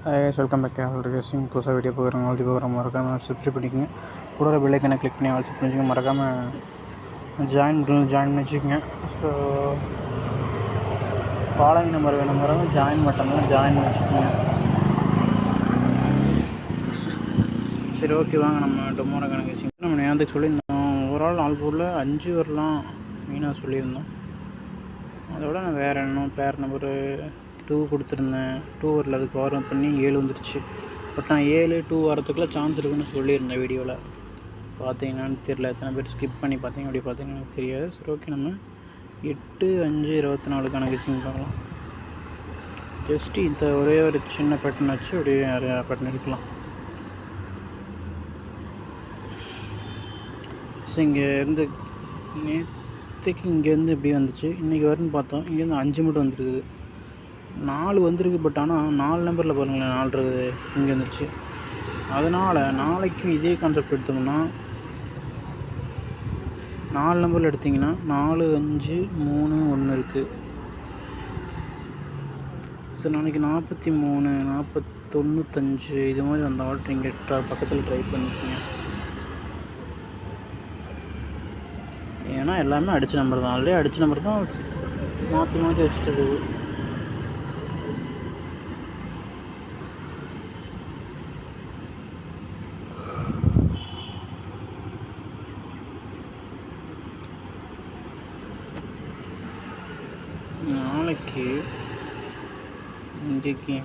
Welcome back racing. புதுசாக video போகிறவங்க already போகிற மறக்காமல் சப்ஸ்கிரைப் பண்ணிக்கோங்க. கூட பெல்லைக்கனை கிளிக் பண்ணி ஆல் செட் பண்ணிக்கோங்க. மறக்காமல் ஜாயின் பண்ணி வச்சுக்கோங்க. ஸோ ஃபாலோவிங் நம்பர் வேணுங்கிறவங்க ஜாயின் மட்டும்தான் ஜாயின் பண்ணி வச்சுக்கோங்க. சரி, ஓகே, வாங்க நம்ம டொமோரோ கணக்கு வச்சுக்கோங்க. நம்ம நேரத்துக்கு சொல்லியிருந்தோம் ஒரு ஆள் 4 போர்டில் 5 வரலாம் மெயினாக சொல்லியிருந்தோம். அதோட நான் வேறு இன்னும் பேர் நம்பரு 2 கொடுத்துருந்தேன். 2 வரல, அதுக்கு பவர் பண்ணி 7 வந்துருச்சு. பட் நான் 7 2 வரத்துக்குள்ளே சான்ஸ் இருக்குன்னு சொல்லியிருந்தேன் வீடியோவில். பார்த்தீங்கன்னான்னு தெரியல, எத்தனை பேர் ஸ்கிப் பண்ணி பார்த்தீங்க அப்படி பார்த்தீங்கன்னா எனக்கு தெரியாது. சரி, ஓகே, நம்ம 8-5-24 கணக்கு வச்சுன்னு பார்க்கலாம். ஜஸ்ட்டு இந்த ஒரே ஒரு சின்ன பேட்டர்ன் வச்சு அப்படியே நிறையா பேட்டர்ன் எடுக்கலாம். ஸோ இங்கே இருந்து நேற்றுக்கு இங்கேருந்து இப்படி வந்துச்சு. இன்றைக்கி வரும்னு பார்த்தோம், இங்கேருந்து 5 மட்டும் வந்துருக்குது. 4 வந்திருக்கு. பட் ஆனால் 4 நம்பரில் பாருங்களேன் 4 இருக்குது, இங்கே வந்துருச்சு. அதனால் நாளைக்கும் இதே கான்செப்ட் எடுத்தோம்னா 4 நம்பரில் எடுத்திங்கன்னா 4 5 3 1 இருக்குது. ஸோ நாளைக்கு 43 40 95 இது மாதிரி அந்த ஆர்டர் இங்கே பக்கத்தில் ட்ரை பண்ணிக்கோங்க. ஏன்னா எல்லாமே அடித்த நம்பர் தான், ஆல்ரெடி அடித்த நம்பர் தான் மாற்றி மாற்றி வச்சுட்டு இருக்குது. நாளைக்கு இன்றைக்கு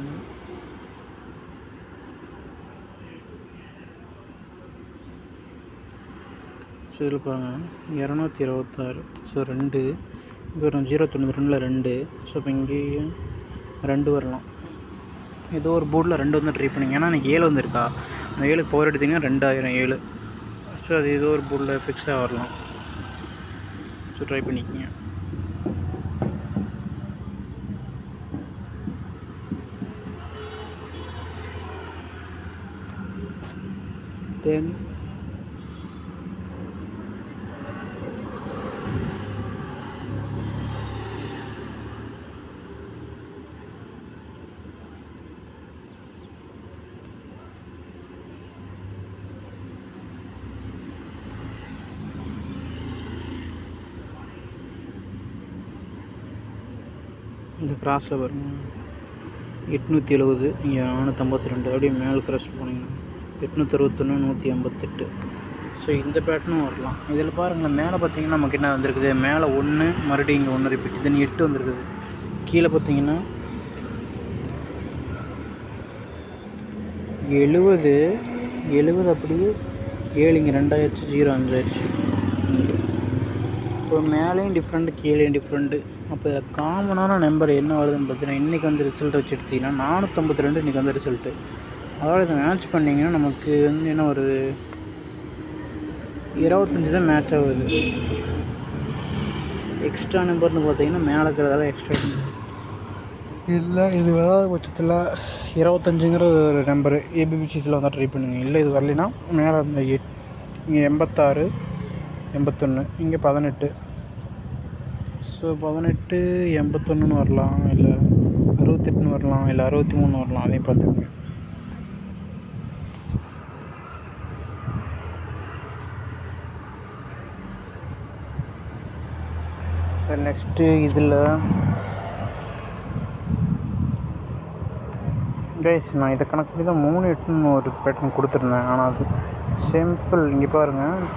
ஸோ இதில் பாருங்கள் 226. ஸோ 2 இப்போ வரும் 092 2. ஸோ இப்போ இங்கேயும் 2 வரலாம். ஏதோ ஒரு போர்டில் 2 வந்து ட்ரை பண்ணிங்க. ஏன்னா எனக்கு 7 வந்துருக்கா, அந்த 7க்கு பவர் எடுத்திங்கன்னா 2000 7. ஸோ அது ஏதோ ஒரு போர்டில் ஃபிக்ஸாக வரலாம். ஸோ ட்ரை பண்ணிக்கோங்க. தென் இந்த கிராஸில் பாருங்கள் 870, இங்கே 452. அப்படியே மேலே கிராஸ் போனீங்கன்னா 861 158. ஸோ இந்த பேட்டர்னும் வரலாம். இதில் பாருங்கள் மேலே பார்த்தீங்கன்னா நமக்கு என்ன வந்திருக்குது, மேலே 1 மறுபடியும் இங்கே 1 ரிப்பீட், தென் 8 வந்துருக்குது. கீழே பார்த்தீங்கன்னா 70 அப்படியே 7 இங்கே 2 ஆயிடுச்சு, 0 5 ஆயிடுச்சு. இப்போ மேலேயும் டிஃப்ரெண்ட்டு கீழேயும் டிஃப்ரெண்ட்டு. அப்போ இதில் காமனான நம்பர் என்ன வருதுன்னு பார்த்தீங்கன்னா இன்றைக்கி வந்து ரிசல்ட் வச்சு எடுத்திங்கன்னா 452 இன்றைக்கி வந்து ரிசல்ட்டு. அதோடு இதை மேட்ச் பண்ணிங்கன்னா நமக்கு வந்து என்ன வருது, 25 தான் மேட்ச் ஆகுது. எக்ஸ்ட்ரா நம்பர்னு பார்த்தீங்கன்னா மேலே இருக்கிறதால எக்ஸ்ட்ரா இல்லை. இது வராத பட்சத்தில் 25ங்கிற ஒரு நம்பரு ஏபிபிசிஸில் வந்து ட்ரை பண்ணுங்க. இல்லை இது வரலைன்னா மேலே இந்த இங்கே 86 81, இங்கே 18. ஸோ 18 81ன்னு வரலாம், இல்லை 68ன்னு வரலாம், இல்லை 63 வரலாம். அதையும் பார்த்துக்கோங்க. நெக்ஸ்ட்டு இதில் கைஸ் நான் இதை கணக்கு பண்ணி தான் 3 8ன்னு ஒரு பேட்டர்ன் கொடுத்துருந்தேன். ஆனால் அது சிம்பிள். இங்கே பாருங்கள்,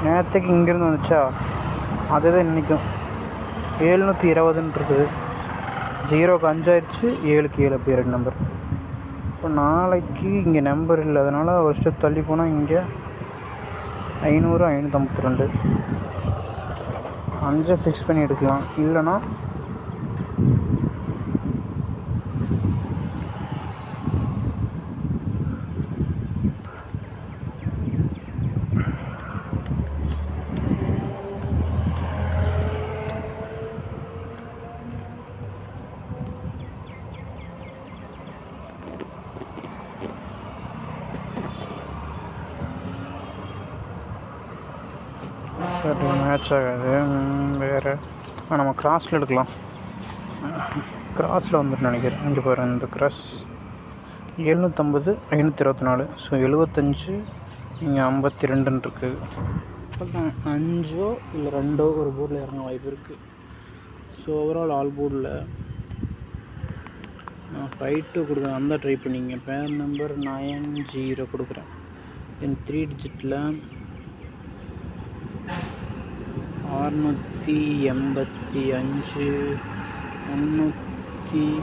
நேற்றுக்கு இங்கேருந்து வந்துச்சா, அதே தான் இன்றைக்கும் 720 இருக்குது. 0க்கு 5 ஆயிடுச்சு, 7க்கு 7 அப்படி 2 நம்பர். இப்போ நாளைக்கு இங்கே நம்பர் இல்லை, அதனால் ஒரு ஸ்டெப் தள்ளி போனால் இங்கே 500 552 5 ஃபிக்ஸ் பண்ணி எடுக்கலாம். இல்லைன்னா சரி மேட்ச் ஆகாது. வேறு நம்ம கிராஸில் எடுக்கலாம். கிராஸில் வந்துட்டு நினைக்கிறேன். இங்கே பாருங்கள், இந்த கிராஸ் 750 524. ஸோ 75 இங்கே 52 இருக்குது. இப்போ 5 இல்லை 2 ஒரு போர்டில் இறங்க வாய்ப்பு இருக்குது. ஸோ ஓவரால் ஆல் போர்டில் நான் 5-2 கொடுக்குறேன். அந்த ட்ரை பண்ணிங்க. பேர் நம்பர் 90 கொடுக்குறேன். தென் 3 டிஜிட்டில் 685 317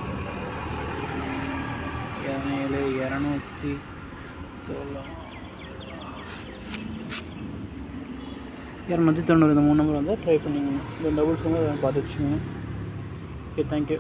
290 இந்த 3 நம்பர் வந்து ட்ரை பண்ணிங்க. இந்த டபுள்ஸ் வந்து பார்த்து வச்சுக்கோங்க. Okay, thank you.